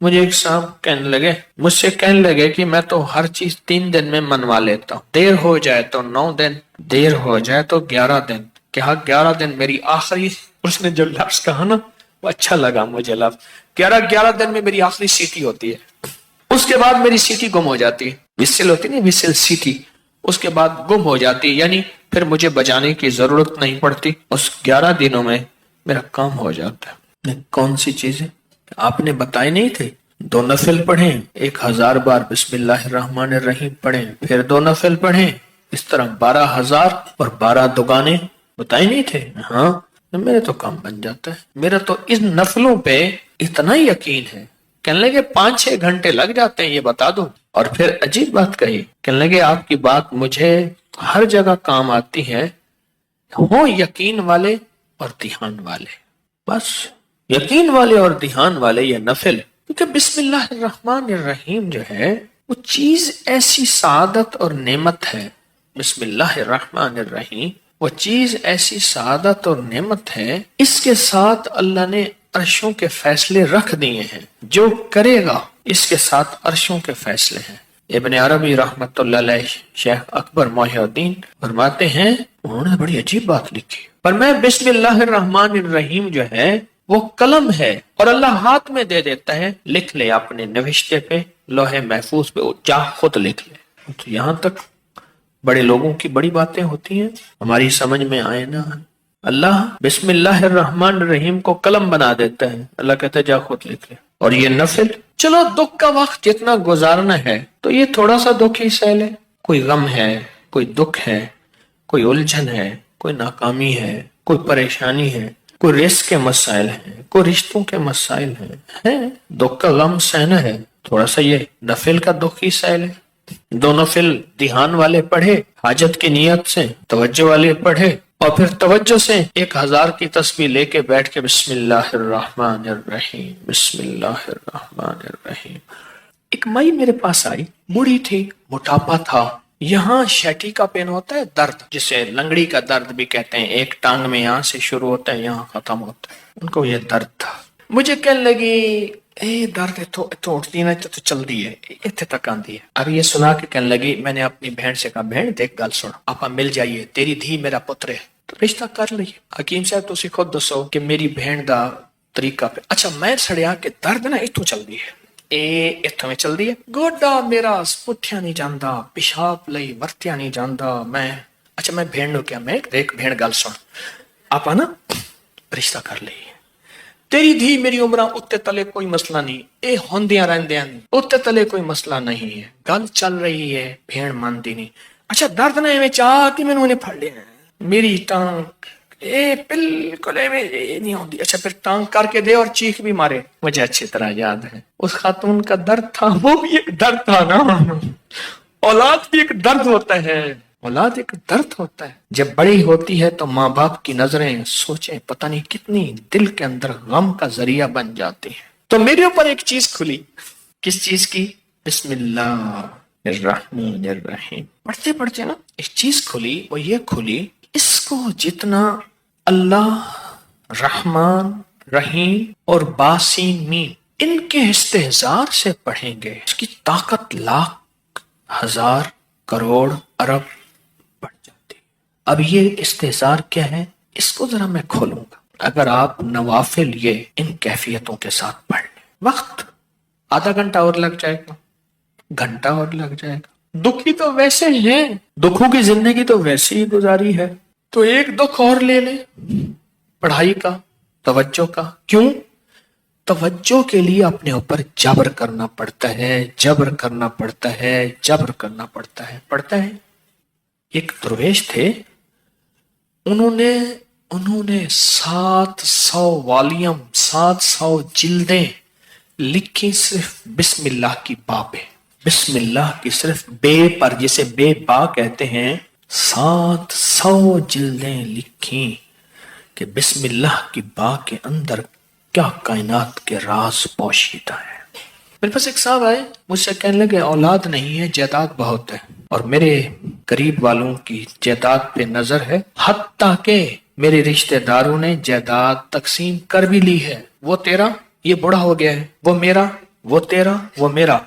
مجھے ایک صاحب مجھ سے کہنے لگے کہ میں تو ہر چیز 3 دن میں منوا لیتا ہوں، دیر ہو جائے تو 9 دن، دیر ہو جائے تو 11 دن۔ کہا 11 دن میری آخری، اس نے جو لفظ کہا نا وہ اچھا لگا مجھے لفظ، 11 دن میں میری آخری سیٹی ہوتی ہے، اس کے بعد میری سیٹی گم ہو جاتی ہے، وسل ہوتی نہیں، وسل سیٹی، اس کے بعد گم ہو جاتی ہے، یعنی پھر مجھے بجانے کی ضرورت نہیں پڑتی، اس 11 دنوں میں میرا کام ہو جاتا ہے۔ کون سی چیزیں آپ نے بتائے نہیں تھے؟ 2 نفل پڑھیں، 1000 بار بسم اللہ الرحمن الرحیم پڑھیں، پھر 2 نفل پڑھیں، اس طرح 12,000 اور 12 دگانے بتائے نہیں تھے؟ ہاں، میرے تو کام بن جاتا ہے، میرا تو ان نفلوں پہ اتنا یقین ہے۔ کہنے لگے 5-6 گھنٹے لگ جاتے ہیں، یہ بتا دو۔ اور پھر عجیب بات کہی، کہنے لگے آپ کی بات مجھے ہر جگہ کام آتی ہے، ہو یقین والے اور دھیان والے، بس یقین والے اور دھیان والے یہ نفل، کیونکہ بسم اللہ الرحمن الرحیم جو ہے وہ چیز ایسی سعادت اور نعمت ہے، بسم اللہ الرحمن الرحیم وہ چیز ایسی سعادت اور نعمت ہے، اس کے ساتھ اللہ نے عرشوں کے فیصلے رکھ دیے ہیں، جو کرے گا اس کے ساتھ عرشوں کے فیصلے ہیں۔ ابن عربی رحمت اللہ علیہ، شیخ اکبر محی الدین فرماتے ہیں، انہوں نے بڑی عجیب بات لکھی، پر میں بسم اللہ الرحمن الرحیم جو ہے وہ قلم ہے اور اللہ ہاتھ میں دے دیتا ہے، لکھ لے اپنے نوشتے پہ، لوح محفوظ پہ، جا خود لکھ لے۔ تو یہاں تک بڑے لوگوں کی بڑی باتیں ہوتی ہیں، ہماری سمجھ میں آئے نا، اللہ بسم اللہ الرحمن الرحیم کو قلم بنا دیتا ہے، اللہ کہتا ہے جا خود لکھ لے۔ اور یہ نفل، چلو دکھ کا وقت جتنا گزارنا ہے تو یہ تھوڑا سا دکھ ہی سہ لے، کوئی غم ہے، کوئی دکھ ہے، کوئی الجھن ہے، کوئی ناکامی ہے، کوئی پریشانی ہے، کوئی رزق کے مسائل ہیں، کوئی رشتوں کے مسائل ہیں، دکھ کا غم سہنا ہے، تھوڑا سا یہ نفل کا دکھ ہی سہ لے۔ 2 نفل دھیان والے پڑھے، حاجت کی نیت سے، توجہ والے پڑھے، اور پھر توجہ سے 1000 کی تسبیح لے کے بیٹھ کے بسم اللہ الرحمن الرحیم، بسم اللہ الرحمن الرحیم۔ ایک مائی میرے پاس آئی، بوڑھی تھی، موٹاپا تھا، یہاں شیٹی کا پین ہوتا ہے درد، جسے لنگڑی کا درد بھی کہتے ہیں، ایک ٹانگ میں یہاں سے شروع ہوتا ہے یہاں ختم ہوتا ہے، ان کو یہ درد تھا۔ مجھے کہنے لگی اے درد اتو اٹھتی نا تو چل دی ہے، اتنے تک آندی ہے۔ اب یہ سنا کے کہنے لگی، میں نے اپنی بہن سے کہا، بہن دیکھ گل سن، آپا مل جائیے، تیری دھی میرا پتر ہے، تو رشتہ کر لئیے۔ حکیم صاحب تسی خود دسو کہ میری بہن دا طریقہ پہ، اچھا میں سڑیا کہ درد نا اتو چل دی ہے، اتوں میں چل دی ہے، گوڈا میرا پٹھیا نہیں جاندا، پیشاب لئی ورتیا نہیں جاندا، اچھا میں بہن نو کیا، میں دیکھ بہن گل سن، آپا نا رشتہ کر لئیے، تیری دھی میری عمرہ اتے تلے کوئی مسئلہ نہیں، اے ہوندیاں رہندیاں نہیں، اتے تلے کوئی مسئلہ نہیں ہے، گل چل رہی ہے، بہن مانتی نہیں۔ اچھا درد نہ ایویں چاہ کہ میں نے پھڑ لیا میری ٹانگ، اے بالکل ایویں نہیں ہوندی، اچھا پھر ٹانگ کر کے دے اور چیخ بھی مارے۔ مجھے اچھی طرح یاد ہے اس خاتون کا درد تھا، وہ بھی ایک درد تھا نا، اولاد بھی ایک درد ہوتا ہے، اولاد ایک درد ہوتا ہے۔ جب بڑی ہوتی ہے تو ماں باپ کی نظریں سوچیں پتہ نہیں کتنی دل کے اندر غم کا ذریعہ بن جاتی ہیں۔ تو میرے اوپر ایک چیز کھلی، کس چیز کی؟ بسم اللہ الرحمن الرحیم پڑھتے پڑھتے نا ایک چیز کھلی، وہ یہ کھلی، اس کو جتنا اللہ رحمان رحیم اور باسین میم ان کے استحضار سے پڑھیں گے، اس کی طاقت لاکھ ہزار کروڑ ارب بڑھ جاتی۔ اب یہ استحضار کیا ہے، اس کو ذرا میں کھولوں گا۔ اگر آپ نوافل یہ ان کیفیتوں کے ساتھ پڑھ لیں، وقت آدھا گھنٹہ اور لگ جائے گا، گھنٹہ اور لگ جائے گا، دکھی تو ویسے ہیں، دکھوں کی زندگی تو ویسے ہی گزاری ہے، تو ایک دکھ اور لے لیں پڑھائی کا، توجہ کا۔ کیوں؟ توجہ کے لیے اپنے اوپر جبر کرنا پڑتا ہے، جبر کرنا پڑتا ہے، جبر کرنا پڑتا ہے، پڑتا ہے۔ ایک درویش تھے، انہوں نے 700 والیوم 700 جلدیں لکھی صرف بسم اللہ کی با پہ، بسم اللہ کی صرف بے پر، جسے بے با کہتے ہیں، 700 جلدیں لکھی کہ بسم اللہ کی با کے اندر کیا کائنات کے راز پوشیدہ ہے۔ میرے پاس ایک صاحب آئے، مجھ سے کہنے لگے اولاد نہیں ہے، جائیداد بہت ہے، اور میرے قریب والوں کی جائیداد پہ نظر ہے، حتیٰ کہ میرے رشتہ داروں نے جائیداد تقسیم کر بھی لی ہے، وہ تیرا، یہ بڑا ہو گیا ہے، وہ میرا، وہ تیرا وہ میرا.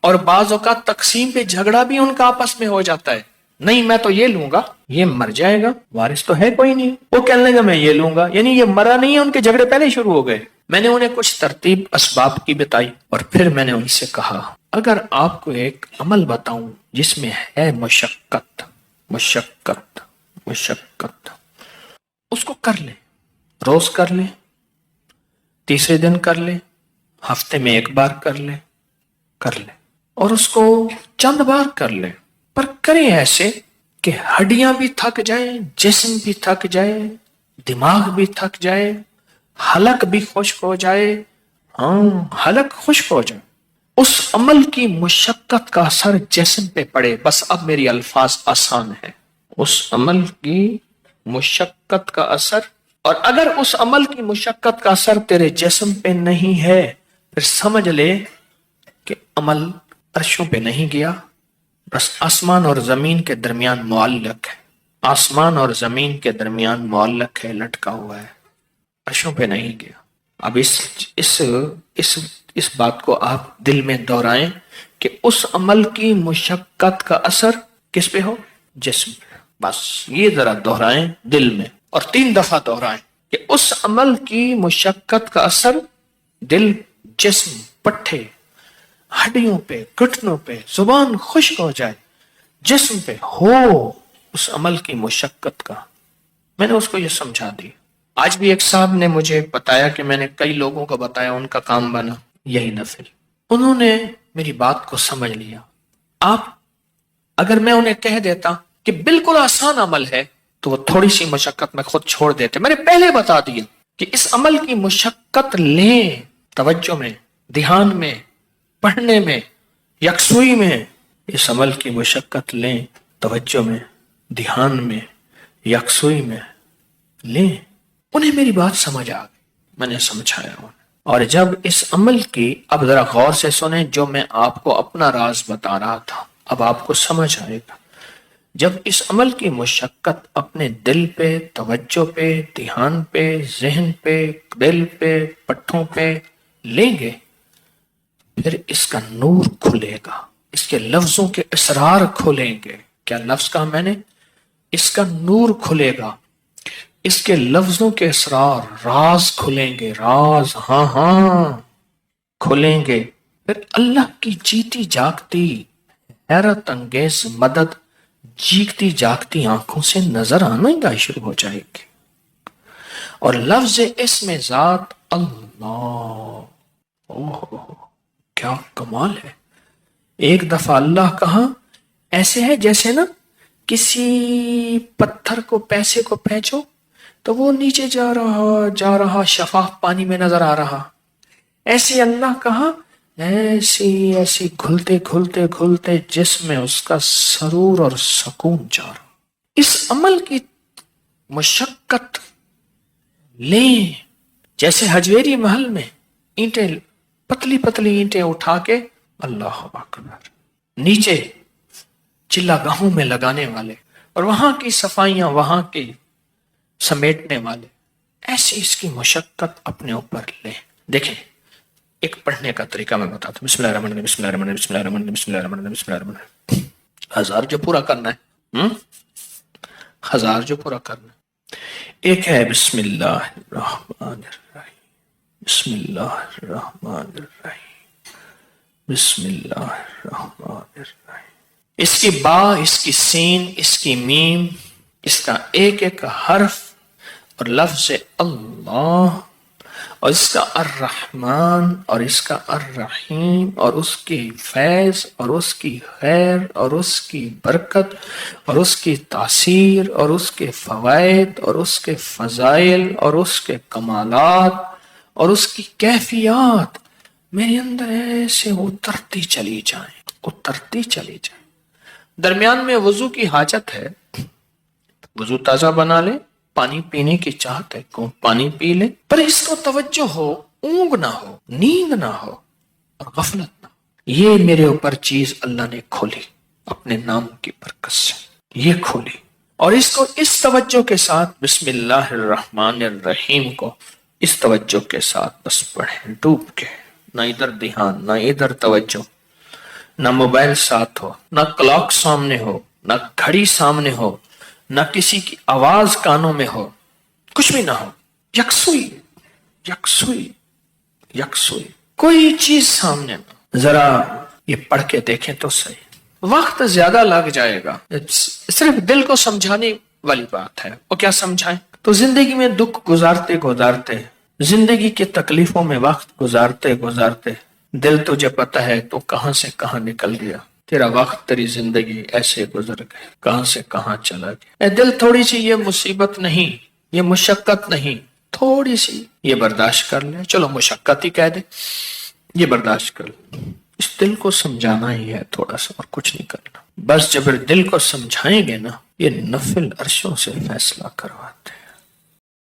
اور بعض اوقات تقسیم پہ جھگڑا بھی ان کا آپس میں ہو جاتا ہے. نہیں میں تو یہ لوں گا, یہ مر جائے گا, وارث تو ہے کوئی نہیں, وہ کہنے لگا میں یہ لوں گا, یعنی یہ مرا نہیں ہے, ان کے جھگڑے پہلے شروع ہو گئے. میں نے انہیں کچھ ترتیب اسباب کی بتائی اور پھر میں نے ان سے کہا اگر آپ کو ایک عمل بتاؤں جس میں ہے مشقت مشقت مشقت, اس کو کر لیں, روز کر لیں, تیسرے دن کر لیں, ہفتے میں ایک بار کر لیں, اور اس کو چند بار کر لیں, پر کریں ایسے کہ ہڈیاں بھی تھک جائیں, جسم بھی تھک جائے, دماغ بھی تھک جائے, حلق بھی خشک ہو جائے. حلق خشک ہو جائے. اس عمل کی مشقت کا اثر جسم پہ پڑے. بس اب میری الفاظ آسان ہے. اس عمل کی مشقت کا اثر, اور اگر اس عمل کی مشقت کا اثر تیرے جسم پہ نہیں ہے پھر سمجھ لے کہ عمل عرشوں پہ نہیں گیا, بس آسمان اور زمین کے درمیان معلق ہے. آسمان اور زمین کے درمیان معلق ہے, لٹکا ہوا ہے, عرشوں پہ نہیں گیا. اب اس بات کو آپ دل میں دہرائیں کہ اس عمل کی مشقت کا اثر کس پہ ہو؟ جسم پہ. بس یہ ذرا دہرائیں دل میں, اور 3 دفعہ دہرائیں کہ اس عمل کی مشقت کا اثر دل, جسم, پٹھے, ہڈیوں پہ, گھٹنوں پہ, زبان خشک ہو جائے, جسم پہ ہو اس عمل کی مشقت کا. میں نے اس کو یہ سمجھا دی. آج بھی ایک صاحب نے مجھے بتایا کہ میں نے کئی لوگوں کو بتایا, ان کا کام بنا یہی نفل. انہوں نے میری بات کو سمجھ لیا. آپ اگر میں انہیں کہہ دیتا کہ بالکل آسان عمل ہے تو وہ تھوڑی سی مشقت میں خود چھوڑ دیتے. میں نے پہلے بتا دیا کہ اس عمل کی مشقت لیں, توجہ میں, دھیان میں, پڑھنے میں, یکسوئی میں. اس عمل کی مشقت لیں, توجہ میں, دھیان میں, یکسوئی میں لیں. انہیں میری بات سمجھ آ گئی, میں نے سمجھایا انہیں. اور جب اس عمل کی, اب ذرا غور سے سنیں جو میں آپ کو اپنا راز بتا رہا تھا, اب آپ کو سمجھ آئے گا. جب اس عمل کی مشقت اپنے دل پہ, توجہ پہ, دھیان پہ, ذہن پہ, دل پہ, پٹھوں پہ لیں گے, پھر اس کا نور کھلے گا, اس کے لفظوں کے اسرار کھلیں گے. کیا لفظ کہا میں نے؟ اس کا نور کھلے گا, اس کے لفظوں کے اسرار, راز کھلیں گے, راز, ہاں کھلیں گے. پھر اللہ کی جیتی جاگتی حیرت انگیز مدد جیگتی جاگتی آنکھوں سے نظر آنا ہی شروع ہو جائے گی. اور لفظ اسم ذات اللہ, کیا کمال ہے. ایک دفعہ اللہ کہا ایسے ہے جیسے نا کسی پتھر کو, پیسے کو پھینچو تو وہ نیچے جا رہا شفاف پانی میں نظر آ رہا. ایسے اللہ کہا ایسی گھلتے گھلتے گھلتے جسم میں اس کا سرور اور سکون جا رہا. اس عمل کی مشقت لیں, جیسے حجویری محل میں اینٹیں, پتلی پتلی اینٹیں اٹھا کے اللہ اکبر نیچے چلا گاہوں میں لگانے والے, اور وہاں کی صفائیاں وہاں کی سمیٹنے والے, ایسی اس کی مشقت اپنے اوپر لیں. دیکھیں ایک پڑھنے کا طریقہ میں بتاتا ہوں. بسم اللہ الرحمن الرحیم, بسم اللہ الرحمن الرحیم, بسم اللہ الرحمن الرحیم, بسم اللہ الرحمن الرحیم, بسم اللہ الرحمن الرحیم. 1000 جو پورا کرنا ہے, 1000 جو پورا کرنا ہے. ایک ہے بسم اللہ الرحمن الرحیم, بسم اللہ الرحمن الرحیم, بسم اللہ الرحمن الرحیم. اس کی با, اس کی سین, اس کی میم, اس کا ایک ایک حرف اور لفظ اللہ, اور اس کا الرحمن اور اس کا الرحیم, اور اس کی فیض اور اس کی خیر اور اس کی برکت اور اس کی تاثیر اور اس کے فوائد اور اس کے فضائل اور اس کے کمالات اور اس کی کیفیات میرے اندر ایسے اترتی چلی جائیں, اترتی چلی جائیں. درمیان میں وضو کی حاجت ہے, وضو تازہ بنا لے, پانی پینے کی چاہت ہے کو پانی پی لے, پر اس کو توجہ ہو, اونگ نہ ہو, نیند نہ ہو اور غفلت نہ ہو. یہ میرے اوپر چیز اللہ نے کھولی اپنے نام کی برکت سے, یہ کھولی. اور اس کو اس توجہ کے ساتھ بسم اللہ الرحمن الرحیم کو اس توجہ کے ساتھ بس پڑھیں, ڈوب کے نہ ادھر دھیان، نہ ادھر توجہ، نہ موبائل ساتھ ہو، نہ کلاک سامنے ہو، نہ گھڑی سامنے ہو، نہ کسی کی آواز کانوں میں ہو، کچھ بھی نہ ہو، یکسوئی یکسوئی یکسوئی، کوئی چیز سامنے نہ۔ ذرا یہ پڑھ کے دیکھیں تو صحیح، وقت زیادہ لگ جائے گا، صرف دل کو سمجھانے والی بات ہے۔ وہ کیا سمجھائیں؟ تو زندگی میں دکھ گزارتے گزارتے، زندگی کے تکلیفوں میں وقت گزارتے گزارتے، دل تجھے پتہ ہے تو کہاں سے کہاں نکل گیا، تیرا وقت تیری زندگی ایسے گزر گئے، کہاں سے کہاں چلا گیا۔ اے دل، تھوڑی سی یہ مصیبت نہیں، یہ مشقت نہیں، تھوڑی سی یہ برداشت کر لے، چلو مشقت ہی کہہ دے، یہ برداشت کر لے۔ اس دل کو سمجھانا ہی ہے تھوڑا سا، اور کچھ نہیں کرنا۔ بس جب دل کو سمجھائیں گے نا، یہ نفل عرشوں سے فیصلہ کرواتے ہیں۔